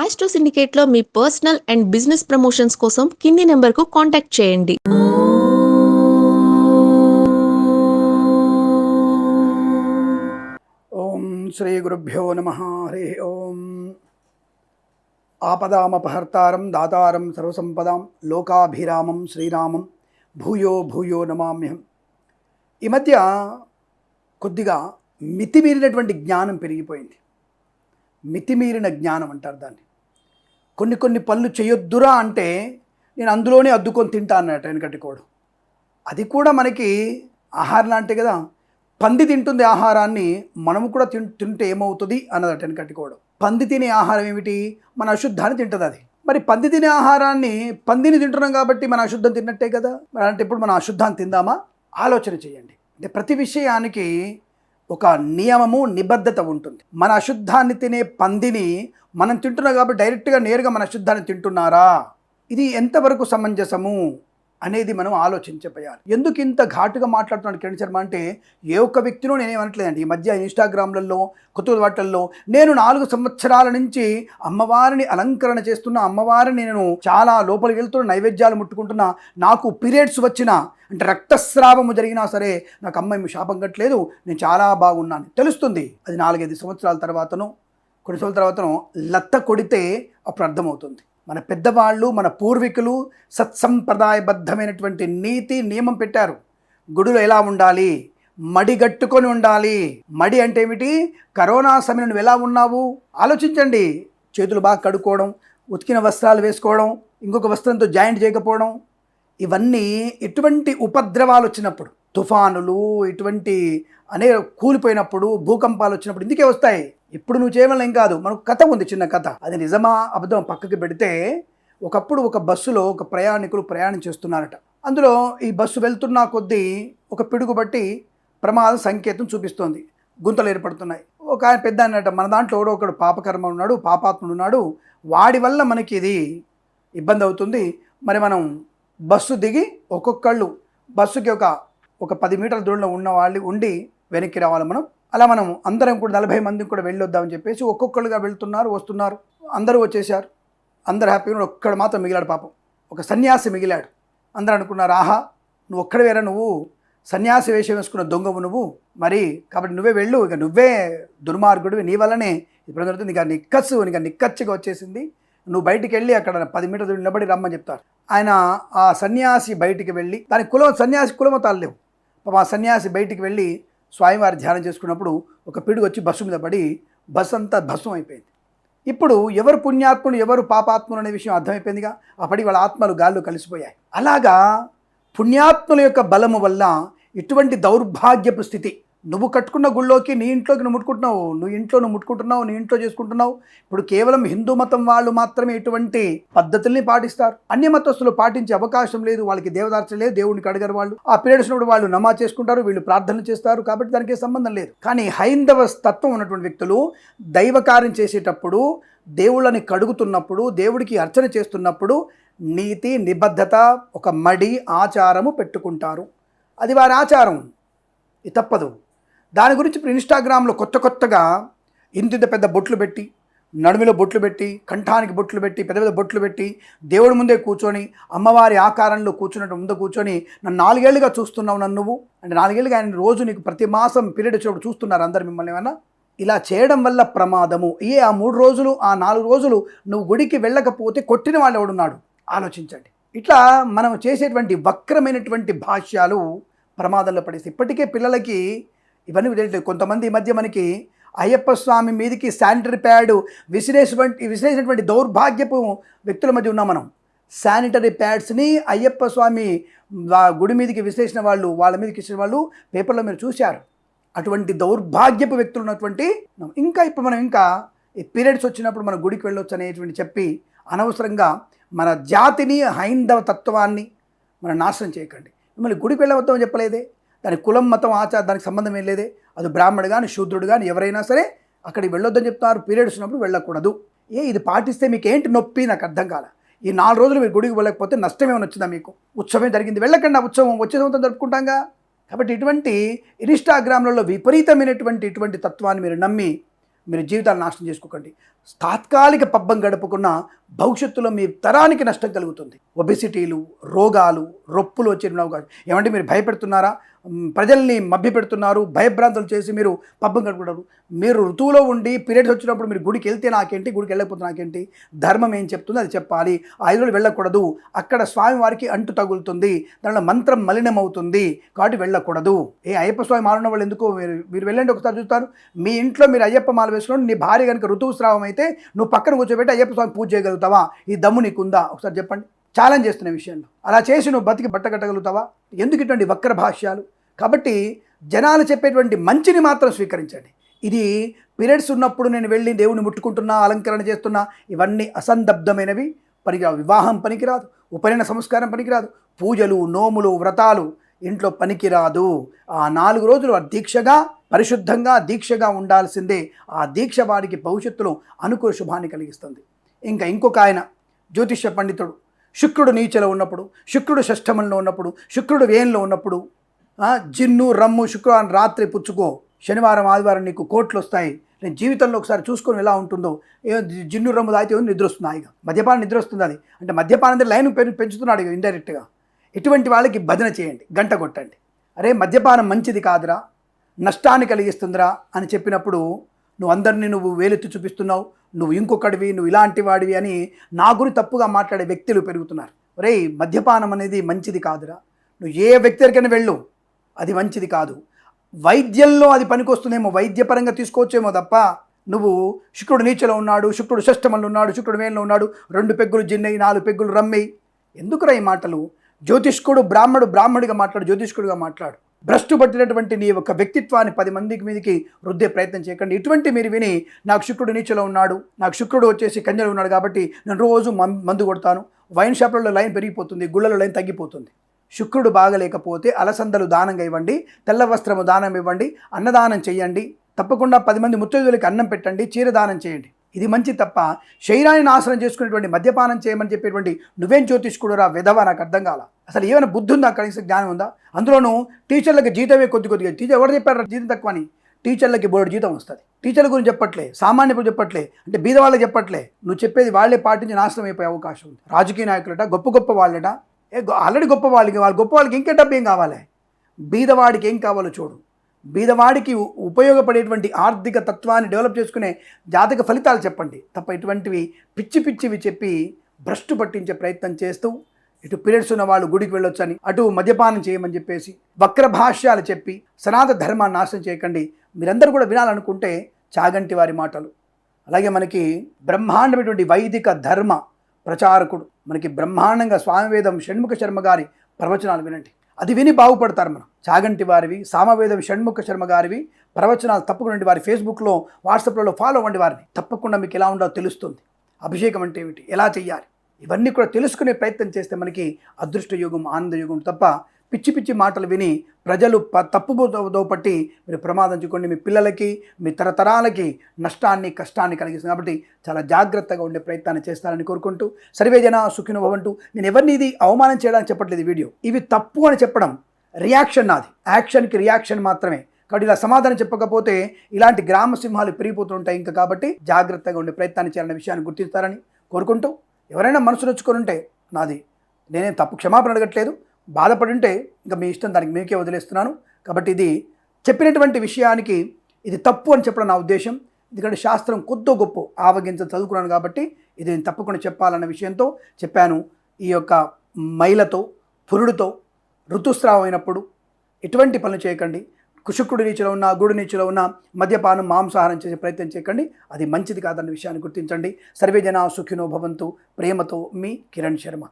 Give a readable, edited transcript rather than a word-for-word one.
Astro సిండికేట్లో మీ personal and business promotions కోసం కింది నెంబర్కు కాంటాక్ట్ చేయండి. ఓం శ్రీ గురుభ్యో నమః. హరి ఓం. ఆపదామపహర్తారం దాతారం సర్వసంపదాం లోకాభిరామం శ్రీరామం భూయో భూయో నమామ్యహం. ఈ మధ్య కొద్దిగా మితిమీరినటువంటి జ్ఞానం పెరిగిపోయింది. మితిమీరిన జ్ఞానం అంటారు దాన్ని. కొన్ని పనులు చేయొద్దురా అంటే నేను అందులోనే అద్దుకొని తింటా అన్నట్టు వెనకటికోడు. అది కూడా మనకి ఆహారం లాంటి కదా. పంది తింటుంది ఆహారాన్ని, మనము కూడా తింటే ఏమవుతుంది అన్నదట వెనకటికోడు. పంది తినే ఆహారం ఏమిటి? మన అశుద్ధాన్ని తింటుంది అది. మరి పంది తినే ఆహారాన్ని పందిని తింటున్నాం కాబట్టి మన అశుద్ధం తిన్నట్టే కదా. మరి అంటే ఇప్పుడు మన అశుద్ధాన్ని తిందామా? ఆలోచన చేయండి. అంటే ప్రతి విషయానికి ఒక నియమము నిబద్ధత ఉంటుంది. మన అశుద్ధాన్ని తినే పందిని మనం తింటున్నాం కాబట్టి డైరెక్ట్గా నేరుగా మన అశుద్ధాన్ని తింటున్నారా? ఇది ఎంతవరకు సమంజసము అనేది మనం ఆలోచించబోయాలి. ఎందుకు ఇంత ఘాటుగా మాట్లాడుతున్నాడు కిరణ్ శర్మ అంటే, ఏ ఒక్క వ్యక్తినో నేనేమనట్లేదండి. ఈ మధ్య ఇన్స్టాగ్రామ్లలో కొత్త వాటిల్లో నేను 4 సంవత్సరాల నుంచి అమ్మవారిని అలంకరణ చేస్తున్న, అమ్మవారిని నేను చాలా లోపలికి వెళ్తున్న, నైవేద్యాలు ముట్టుకుంటున్నా, నాకు పీరియడ్స్ వచ్చినా అంటే రక్తస్రావము జరిగినా సరే నాకు అమ్మాయి శాపం కట్టలేదు, నేను చాలా బాగున్నాను తెలుస్తుంది. అది 4-5 సంవత్సరాల తర్వాతనో కొన్ని సంవత్సరాల తర్వాతనో లత్త కొడితే అప్పుడు అర్థమవుతుంది. మన పెద్దవాళ్ళు, మన పూర్వీకులు సత్సంప్రదాయబద్ధమైనటువంటి నీతి నియమం పెట్టారు. గుడిలో ఎలా ఉండాలి? మడిగట్టుకొని ఉండాలి. మడి అంటే ఏమిటి? కరోనా సమయం నువ్వు ఎలా ఉన్నావు ఆలోచించండి. చేతులు బాగా కడుక్కోవడం, ఉతికిన వస్త్రాలు వేసుకోవడం, ఇంకొక వస్త్రంతో జాయింట్ చేయకపోవడం, ఇవన్నీ ఎటువంటి ఉపద్రవాలు వచ్చినప్పుడు, తుఫానులు ఇటువంటి కూలిపోయినప్పుడు, భూకంపాలు వచ్చినప్పుడు ఇందుకే వస్తాయి. ఇప్పుడు నువ్వు చేయవల్ల ఏం కాదు. మనకు కథ ఉంది, చిన్న కథ. అది నిజమా అబద్ధం పక్కకి పెడితే, ఒకప్పుడు ఒక బస్సులో ఒక ప్రయాణికులు ప్రయాణం చేస్తున్నారట. అందులో ఈ బస్సు వెళ్తున్నా కొద్దీ ఒక పిడుగు బట్టి ప్రమాద సంకేతం చూపిస్తోంది. గుంతలు ఏర్పడుతున్నాయి. ఒక ఆయన పెద్ద అన్నట, మన దాంట్లో ఎవడో ఒకడు పాపకర్మ ఉన్నాడు, పాపాత్ముడు ఉన్నాడు, వాడి వల్ల మనకి ఇది ఇబ్బంది అవుతుంది. మరి మనం బస్సు దిగి ఒక్కొక్కళ్ళు బస్సుకి ఒక 10 మీటర్ల దూరంలో ఉన్న వాళ్ళు ఉండి వెనక్కి రావాలి. అలా మనం అందరం కూడా 40 మందికి కూడా వెళ్ళొద్దామని చెప్పేసి ఒక్కొక్కళ్ళుగా వెళ్తున్నారు, వస్తున్నారు. అందరూ వచ్చేసారు, అందరు హ్యాపీగా. ఒక్కడు మాత్రం మిగిలాడు పాపం. ఒక సన్యాసి మిగిలాడు. అందరూ అనుకున్నారు, ఆహా నువ్వు ఒక్కడే వేరా, నువ్వు సన్యాసి వేషం వేసుకున్న దొంగవు నువ్వు, మరి కాబట్టి నువ్వే వెళ్ళు, ఇక నువ్వే దుర్మార్గుడివి, నీ వల్లనే ఇప్పుడు జరుగుతుంది, ఇక నిక్కచ్చిగా వచ్చేసింది, నువ్వు బయటికి వెళ్ళి అక్కడ 10 మీటర్లు నిలబడి రమ్మని చెప్తారు. ఆయన ఆ సన్యాసి బయటికి వెళ్ళి, దాని సన్యాసి కులమతాలు లేవు. ఆ సన్యాసి బయటికి వెళ్ళి స్వామివారి ధ్యానం చేసుకున్నప్పుడు ఒక పిడుగు వచ్చి బస్సు మీద పడి బస్సు అంతా భస్మం అయిపోయింది. ఇప్పుడు ఎవరు పుణ్యాత్ముడు ఎవరు పాపాత్ముడు అనే విషయం అర్థమైపోయిందిగా. అప్పటికి వాళ్ళ ఆత్మలు గాల్లో కలిసిపోయాయి. అలాగా పుణ్యాత్ముల యొక్క బలము వల్ల ఇటువంటి దౌర్భాగ్యపు స్థితి, నువ్వు కట్టుకున్న గుళ్ళోకి నీ ఇంట్లోకి నువ్వు ముట్టుకుంటున్నావు, నువ్వు ముట్టుకుంటున్నావు, నీ ఇంట్లో చేసుకుంటున్నావు. ఇప్పుడు కేవలం హిందూ మతం వాళ్ళు మాత్రమే ఇటువంటి పద్ధతుల్ని పాటిస్తారు. అన్య మతస్థులు పాటించే అవకాశం లేదు. వాళ్ళకి దేవదార్చన లేదు, దేవుడికి అడగరు. వాళ్ళు ఆ పీరియడ్స్ వాళ్ళు నమాజ్ చేసుకుంటారు, వీళ్ళు ప్రార్థనలు చేస్తారు, కాబట్టి దానికి సంబంధం లేదు. కానీ హైందవ తత్వం ఉన్నటువంటి వ్యక్తులు దైవ కార్యం చేసేటప్పుడు, దేవుళ్ళని కడుగుతున్నప్పుడు, దేవుడికి అర్చన చేస్తున్నప్పుడు నీతి నిబద్ధత, ఒక మడి ఆచారము పెట్టుకుంటారు. అది వారి ఆచారం, ఇది తప్పదు. దాని గురించి ఇప్పుడు ఇన్స్టాగ్రామ్లో కొత్తగా ఇంత పెద్ద బొట్లు పెట్టి, నడుమిలో బొట్లు పెట్టి, కంఠానికి బొట్లు పెట్టి, పెద్ద బొట్లు పెట్టి, దేవుడి ముందే కూర్చొని, అమ్మవారి ఆకారంలో కూర్చున్నట్టు ముందు కూర్చొని, నన్ను 4 ఏళ్ళుగా చూస్తున్నావు నన్ను నువ్వు అంటే 4 ఏళ్ళుగా ఆయన రోజు నీకు ప్రతి మాసం పీరియడ్ వచ్చినప్పుడు చూస్తున్నారు అందరు మిమ్మల్ని. ఏమన్నా ఇలా చేయడం వల్ల ప్రమాదము. ఆ 3 రోజులు ఆ 4 రోజులు నువ్వు గుడికి వెళ్ళకపోతే కొట్టిన వాళ్ళు ఎవడున్నాడు ఆలోచించండి. ఇట్లా మనం చేసేటువంటి వక్రమైనటువంటి భాష్యాలు ప్రమాదంలో పడేసి ఇప్పటికే పిల్లలకి ఇవన్నీ తెలియట్లేదు. కొంతమంది ఈ మధ్య మనకి అయ్యప్ప స్వామి మీదకి శానిటరీ ప్యాడ్ విసిరేసినటువంటి దౌర్భాగ్యపు వ్యక్తుల మధ్య ఉన్నాం మనం. శానిటరీ ప్యాడ్స్ని అయ్యప్ప స్వామి గుడి మీదకి విసిరేసిన వాళ్ళు, వాళ్ళ మీదకి ఇచ్చిన వాళ్ళు పేపర్లో మీరు చూశారు. అటువంటి దౌర్భాగ్యపు వ్యక్తులు ఉన్నటువంటి ఇంకా ఇప్పుడు మనం ఈ పీరియడ్స్ వచ్చినప్పుడు మన గుడికి వెళ్ళొచ్చు అనేటువంటి చెప్పి అనవసరంగా మన జాతిని, హైందవ తత్వాన్ని మనం నాశనం చేయకండి. మిమ్మల్ని గుడికి వెళ్ళవద్దామని చెప్పలేదే, దాని కులం మతం ఆచారం దానికి సంబంధం ఏం లేదే. అది బ్రాహ్మణుడు కానీ శూద్రుడు కానీ ఎవరైనా సరే అక్కడికి వెళ్ళొద్దని చెప్తున్నారు. పీరియడ్స్ ఉన్నప్పుడు వెళ్ళకూడదు. ఇది పాటిస్తే మీకు ఏంటి నొప్పి నాకు అర్థం కాల. ఈ 4 రోజులు మీరు గుడికి వెళ్ళకపోతే నష్టం ఏమైనా వచ్చిందా మీకు? ఉత్సవం జరిగింది, వెళ్ళకండి. ఆ ఉత్సవం వచ్చే సంవత్సరం జరుపుకుంటాంగా. కాబట్టి ఇటువంటి ఇన్స్టాగ్రామ్లలో విపరీతమైనటువంటి ఇటువంటి తత్వాన్ని మీరు నమ్మి మీరు జీవితాలు నాశనం చేసుకోకండి. తాత్కాలిక పబ్బం గడుపుకున్న భవిష్యత్తులో మీ తరానికి నష్టం కలుగుతుంది. ఒబెసిటీలు, రోగాలు, రొప్పులు వచ్చే అవకాశం. ఏమంటే మీరు భయపెడుతున్నారా? ప్రజల్ని మభ్యపెడుతున్నారు, భయభ్రాంతులు చేసి మీరు పబ్బం గడుపుకుంటారు. మీరు ఋతువులో ఉండి పీరియడ్స్ వచ్చినప్పుడు మీరు గుడికి వెళ్తే నాకేంటి, గుడికి వెళ్ళకపోతే నాకేంటి? ధర్మం ఏం చెప్తుందో అది చెప్పాలి. ఆ 5 రోజులు వెళ్ళకూడదు, అక్కడ స్వామివారికి అంటు తగులుతుంది, దానిలో మంత్రం మలినమవుతుంది, కాబట్టి వెళ్ళకూడదు. అయ్యప్ప స్వామి మాల ఉన్న వాళ్ళు ఎందుకు? మీరు వెళ్ళండి, ఒకసారి చూస్తారు. మీ ఇంట్లో మీరు అయ్యప్ప మాల వేసుకుని నీ భార్య కనుక ఋతుస్రావం అయితే నువ్వు పక్కన కూర్చోబెట్టి అయ్యప్ప స్వామి పూజ చేయగలుగుతావా? ఈ దమ్ము నీకుందా? ఒకసారి చెప్పండి. ఛాలెంజ్ చేస్తున్న విషయంలో అలా చేసి నువ్వు బతికి బట్టగట్టగలుగుతావా? ఎందుకు ఇటువంటి వక్ర భాష్యాలు? కాబట్టి జనాలు చెప్పేటువంటి మంచిని మాత్రం స్వీకరించండి. ఇది పీరియడ్స్ ఉన్నప్పుడు నేను వెళ్ళి దేవుని ముట్టుకుంటున్నా, అలంకరణ చేస్తున్నా, ఇవన్నీ అసందబ్ధమైనవి, పనికిరాదు. వివాహం పనికిరాదు, ఉపనయన సంస్కారం పనికిరాదు, పూజలు, నోములు, వ్రతాలు ఇంట్లో పనికిరాదు. ఆ 4 రోజులు దీక్షగా, పరిశుద్ధంగా దీక్షగా ఉండాల్సిందే. ఆ దీక్ష వాడికి భవిష్యత్తులో అనుకూల శుభాన్ని కలిగిస్తుంది. ఇంకొక ఆయన జ్యోతిష్య పండితుడు, శుక్రుడు నీచలో ఉన్నప్పుడు, శుక్రుడు షష్ఠమంలో ఉన్నప్పుడు, శుక్రుడు వేయంలో ఉన్నప్పుడు జిన్ను, రమ్ము శుక్రవారం రాత్రి పుచ్చుకో, శనివారం ఆదివారం నీకు కోట్లు వస్తాయి. నేను జీవితంలో ఒకసారి చూసుకొని ఎలా ఉంటుందో. జిన్ను, రమ్ము తాగితే నిద్ర వస్తుంది, హాయిగా మద్యపానం నిద్ర వస్తుంది. అది అంటే మద్యపానం లైన్ పెంచుతున్నాడు ఇండైరెక్ట్గా. ఇటువంటి వాళ్ళకి భజన చేయండి, గంట కొట్టండి. అరే మద్యపానం మంచిది కాదురా, నష్టాన్ని కలిగిస్తుందిరా అని చెప్పినప్పుడు నువ్వు వేలెత్తి చూపిస్తున్నావు, నువ్వు ఇంకొకడివి, నువ్వు ఇలాంటి వాడివి అని నా గురి తప్పుగా మాట్లాడే వ్యక్తులు పెరుగుతున్నారు. ఒరే మద్యపానం అనేది మంచిది కాదురా, నువ్వు ఏ వ్యక్తి దగ్గరికైనా వెళ్ళు, అది మంచిది కాదు. వైద్యంలో అది పనికొస్తుందేమో, వైద్యపరంగా తీసుకోవచ్చేమో తప్ప నువ్వు శుక్రుడు నీచలో ఉన్నాడు, శుక్రుడు షష్ఠమంలో ఉన్నాడు, శుక్రుడు వేయంలో ఉన్నాడు, 2 పెగ్గులు జిన్నయి, 4 పెగ్గులు రమ్మయి, ఎందుకురా ఈ మాటలు? జ్యోతిష్కుడు బ్రాహ్మడిగా మాట్లాడు, జ్యోతిష్కుడుగా మాట్లాడు. భ్రష్టు పట్టినటువంటి నీ యొక్క వ్యక్తిత్వాన్ని 10 మందికి మీదకి రుద్దే ప్రయత్నం చేయకండి. ఇటువంటి మీరు విని నాకు శుక్రుడు నీచలో ఉన్నాడు, నాకు శుక్రుడు వచ్చేసి కన్యలో ఉన్నాడు కాబట్టి నేను రోజు మందు కొడతాను, వైన్ షాపులలో లైన్ పెరిగిపోతుంది, గుళ్ళలో లైన్ తగ్గిపోతుంది. శుక్రుడు బాగలేకపోతే అలసందలు దానంగా ఇవ్వండి, తెల్ల వస్త్రము దానం ఇవ్వండి, అన్నదానం చేయండి, తప్పకుండా 10 మంది ముత్తైదువులకి అన్నం పెట్టండి, చీర దానం చేయండి. ఇది మంచి తప్ప శరీరాన్ని నాశనం చేసుకునేటువంటి మద్యపానం చేయమని చెప్పేటువంటి నువ్వేం జ్యోతిష్కుడురా విధవా? నాకు అర్థం కాల. అసలు ఏమైనా బుద్ధి ఉందా? కనీసం జ్ఞానం ఉందా? అందులోనూ టీచర్లకి జీతమే కొద్దిగా. టీచర్ ఎవరు చెప్పారు జీతం తక్కువ అని? టీచర్లకి బోర్డు జీతం వస్తుంది. టీచర్ల గురించి చెప్పట్లే, సామాన్యులు చెప్పట్లే, అంటే బీద వాళ్ళకి చెప్పట్లే. నువ్వు చెప్పేది వాళ్ళే పాటించి నాశనం అయిపోయే అవకాశం ఉంది. రాజకీయ నాయకులట, గొప్ప వాళ్ళట, ఆల్రెడీ గొప్ప వాళ్ళకి ఇంకా డబ్బు ఏం కావాలి? బీదవాడికి ఏం కావాలో చూడు. బీదవాడికి ఉపయోగపడేటువంటి ఆర్థిక తత్వాన్ని డెవలప్ చేసుకునే జాతక ఫలితాలు చెప్పండి తప్ప ఇటువంటివి పిచ్చివి చెప్పి భ్రష్టు పట్టించే ప్రయత్నం చేస్తూ ఇటు పీరియడ్స్ ఉన్న వాళ్ళు గుడికి వెళ్ళొచ్చని, అటు మద్యపానం చేయమని చెప్పేసి వక్ర భాష్యాలు చెప్పి సనాతన ధర్మాన్ని నాశనం చేయకండి. మీరందరూ కూడా వినాలనుకుంటే చాగంటి వారి మాటలు, అలాగే మనకి బ్రహ్మాండమైనటువంటి వైదిక ధర్మ ప్రచారకుడు, మనకి బ్రహ్మాండంగా స్వామివేదం షణ్ముఖ శర్మ గారి ప్రవచనాలు వినండి. అది విని బాగుపడతారు. మనం చాగంటి వారివి, సామవేదం షణ్ముఖ శర్మ గారివి ప్రవచనాలు తప్పకుండా వారి ఫేస్బుక్లో, వాట్సాప్లో ఫాలో అవ్వండి వారిని. తప్పకుండా మీకు ఎలా ఉండాలో తెలుస్తుంది. అభిషేకం అంటే ఏమిటి, ఎలా చెయ్యాలి, ఇవన్నీ కూడా తెలుసుకునే ప్రయత్నం చేస్తే మనకి అదృష్ట యుగం, ఆనంద యుగం తప్ప పిచ్చి మాటలు విని ప్రజలు తప్పుదో పట్టి మీరు ప్రమాదం చూడండి. మీ పిల్లలకి, మీ తరతరాలకి నష్టాన్ని, కష్టాన్ని కలిగిస్తుంది. కాబట్టి చాలా జాగ్రత్తగా ఉండే ప్రయత్నాన్ని చేస్తారని కోరుకుంటూ సర్వేజన సుఖినో భవంతు. నేను ఎవరిని ఇది అవమానం చేయడానికి చెప్పట్లేదు. వీడియో ఇవి తప్పు అని చెప్పడం రియాక్షన్ నాది, యాక్షన్కి రియాక్షన్ మాత్రమే. కాబట్టి ఇలా సమాధానం చెప్పకపోతే ఇలాంటి గ్రామ సింహాలు పెరిగిపోతుంటాయి ఇంకా. కాబట్టి జాగ్రత్తగా ఉండే ప్రయత్నాన్ని చేయాలనే విషయాన్ని గుర్తిస్తారని కోరుకుంటూ, ఎవరైనా మనసు నొచ్చుకొని ఉంటే నాది, నేనేం తప్పు క్షమాపణ అడగట్లేదు, బాధపడి ఉంటే ఇంకా మీ ఇష్టం, దానికి మీకే వదిలేస్తున్నాను. కాబట్టి ఇది చెప్పినటువంటి విషయానికి ఇది తప్పు అని చెప్పడం నా ఉద్దేశం. ఎందుకంటే శాస్త్రం కొద్దో గొప్ప ఆవగించ చదువుకున్నాను కాబట్టి ఇది నేను తప్పకుండా చెప్పాలన్న విషయంతో చెప్పాను. ఈ యొక్క మైలతో, పురుడుతో ఋతుస్రావం అయినప్పుడు ఎటువంటి పనులు చేయకండి. శుక్రుడి నీచలో ఉన్న, గుడి నీచలో ఉన్న మద్యపానం, మాంసాహారం చేసే ప్రయత్నం చేయకండి. అది మంచిది కాదన్న విషయాన్ని గుర్తించండి. సర్వేజన సుఖినో భవంతు. ప్రేమతో మీ కిరణ్ శర్మ.